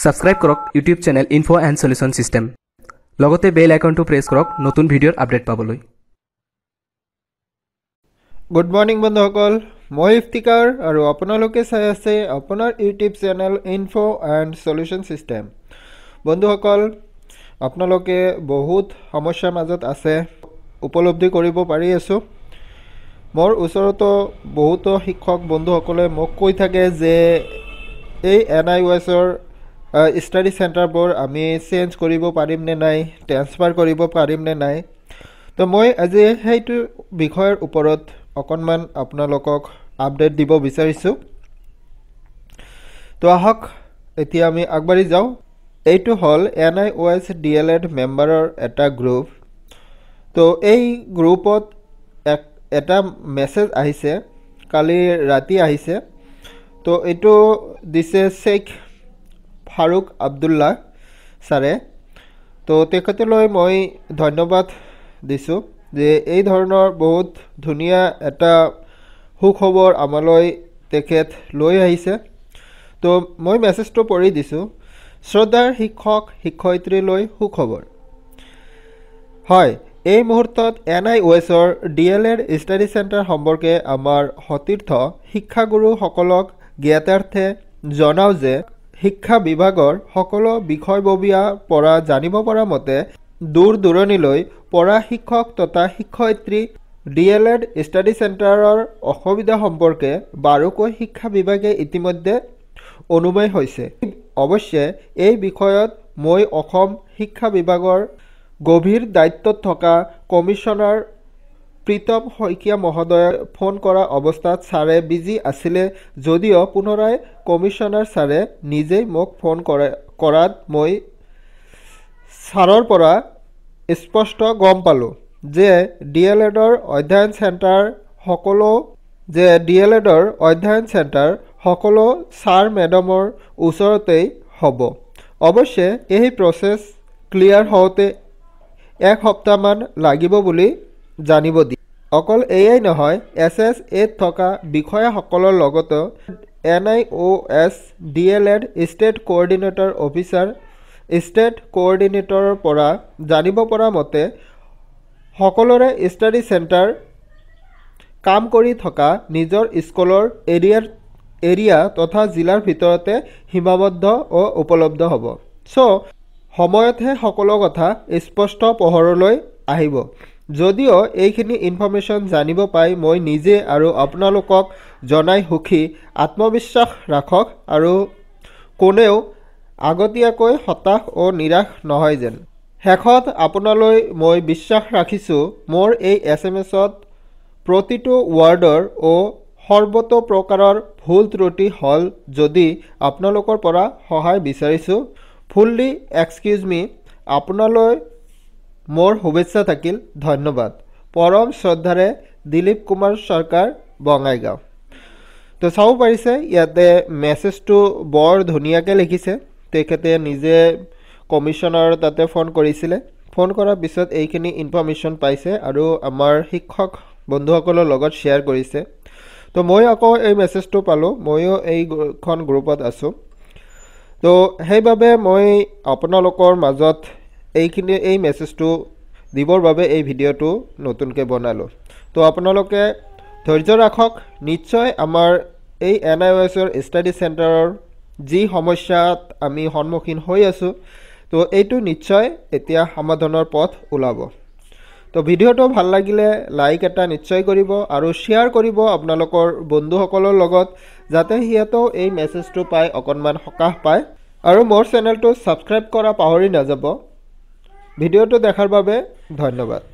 subscribe কৰক YouTube channel info and solution system লগতে বেল আইকনটো press কৰক নতুন ভিডিঅ'ৰ আপডেট পাবলৈ গুড মৰ্নিং বন্ধুসকল মই ইফতিকাৰ আৰু আপোনালোকে চাই আছে আপোনাৰ YouTube channel info and solution system বন্ধুসকল আপোনালোকে বহুত সমস্যাৰ মাজত আছে উপলব্ধি কৰিব পাৰি আছো মোৰ ওচৰত বহুত শিক্ষক বন্ধুসকলে মোক কৈ থাকে যে এই NIOS স্টাডি সেন্টাৰবোৰ আমি চেঞ্জ কৰিব পাৰিম নে নাই ট্ৰান্সফাৰ কৰিব পাৰিম নে নাই তো মই আজি সেইটো বিষয়ৰ ওপৰত অকণমান আপোনালোকক আপডেট দিব বিচাৰিছো তো আহক এতিয়া আমি আগবাঢ়ি যাওঁ এইটো হল NIOS D.El.Ed মেম্বাৰৰ এটা গ্ৰুপ তো এই গ্ৰুপত এটা মেসেজ আহিছে কালি ৰাতি আহিছে তো এইটো দিছে শেখ ফাৰুক আব্দুল্লাহ ছাৰে তো তেখেতলৈ মই ধন্যবাদ দিছো যে এই ধৰণৰ বহুত ধুনীয়া এটা সুখবৰ আমালৈ তেখেত লৈ আহিছে তো মই মেসেজটো পঢ়ি দিছো শ্ৰদ্ধাৰ শিক্ষক শিক্ষয়িত্ৰীলৈ সুখবৰ হয় এই মুহূৰ্তত NIOS D.El.Ed স্টাডি সেন্টাৰ সম্পৰ্কে আমাৰ সতীৰ্থ শিক্ষাগুৰু সকলক জ্ঞাতাৰ্থে জনাও যে শিক্ষা বিভাগৰ সকলো বিষয়ববীয়া পৰা জানিব পৰা মতে দূৰ দূৰণিলৈ পৰা শিক্ষক তথা শিক্ষয়িত্ৰী D.El.Ed স্টাডি সেন্টাৰৰ অসুবিধা সম্পৰ্কে বাৰুকৈ শিক্ষা বিভাগে ইতিমধ্যে অনুময় হৈছে অৱশ্যে এই বিষয়ত মই অসম শিক্ষা বিভাগৰ গভীৰ দায়িত্বত থকা কমিশনাৰ প্ৰীতম শইকীয়া মহোদয় ফোন কৰা অৱস্থাত ছাৰে বিজি আছিল যদিও পুনৰাই কমিশনাৰ ছাৰে নিজে মোক ফোন কৰাত মই ছাৰৰ পৰা স্পষ্ট গম পালো যে D.El.Ed অধ্যয়ন চেণ্টাৰ সকলো ছাৰ মেডামৰ ওচৰতেই হ'ব অৱশ্যে এই প্ৰচেছ ক্লিয়াৰ হওঁতে এক সপ্তাহমান লাগিব বুলি জানিব দি অকল এয়াই নহয় SSAত থকা বিষয়াসকলৰ লগতে NIOS D.El.Ed state coordinator officer state কোঅৰ্ডিনেটৰৰ পৰা জানিব পৰা মতে সকলোৰে ষ্টাডি সেন্টাৰ কাম কৰি থকা নিজৰ স্কুলৰ এৰিয়া তথা জিলাৰ ভিতৰতে সীমাবদ্ধ ও উপলব্ধ হ'ব সো সময়তহে সকলো কথা স্পষ্ট পোহৰলৈ আহিব যদিও এইখিনি ইনফৰমেশন জানিব পাই মই নিজে আৰু আপোনালোকক জনাই সুখী আত্মবিশ্বাস ৰাখক আৰু কোনেও আগতীয়াকৈ হতাশ ও নিৰাশ নহয় যেন শেষত আপোনালৈ মই বিশ্বাস ৰাখিছো মোৰ এই SMS-ত প্ৰতিটো ৱাৰ্ডৰ ও সৰ্বতো প্ৰকাৰৰ ভুল ত্ৰুটি হল যদি আপোনালোকৰ পৰা সহায় বিচাৰিছো ফুললি এক্সকিউজ মি আপোনালৈ মোৰ শুভেচ্ছা থাকিল ধন্যবাদ পৰম শ্ৰদ্ধাৰে দিলীপ কুমাৰ সৰকাৰ বঙাইগাঁও তো চাব পাৰিছে ইয়াতে মেসেজটো বৰ ধুনীয়াকৈ লিখিছে তেখেতে নিজে কমিশনাৰ তাতে ফোন কৰিছিলে ফোন কৰাৰ পিছত এইখিনি ইনফৰমেশন পাইছে আৰু আমাৰ শিক্ষক বন্ধুসকলৰ লগত শ্বেয়াৰ কৰিছে তো মই আকৌ এই মেসেজটো পালো ময়ো এইখন গ্ৰুপত আছো তো সেইবাবে মই আপোনালোকৰ মাজত এই মেসেজটো দিবৰ বাবে এই ভিডিঅ'টো নতুনকৈ বনালো তো আপোনালোকে ধৈৰ্য ৰাখক নিশ্চয় আমাৰ এই NIOS স্টাডি সেন্টাৰৰ যি সমস্যাত আমি সন্মুখীন হৈ আছো তো এইটো নিশ্চয় এতিয়া সমাধানৰ পথ ওলাব তো ভিডিঅ'টো ভাল লাগিলে লাইক এটা নিশ্চয় কৰিব আৰু শ্বেয়াৰ কৰিব আপোনালোকৰ বন্ধুসকলৰ লগত যাতে হিয়াতেও এই মেসেজটো পাই অকণমান সকাহ পায় আৰু মোৰ চেনেলটো সাবস্ক্ৰাইব কৰা পাহৰি নাযাব ভিডিঅ'টো দেখাৰ বাবে ধন্যবাদ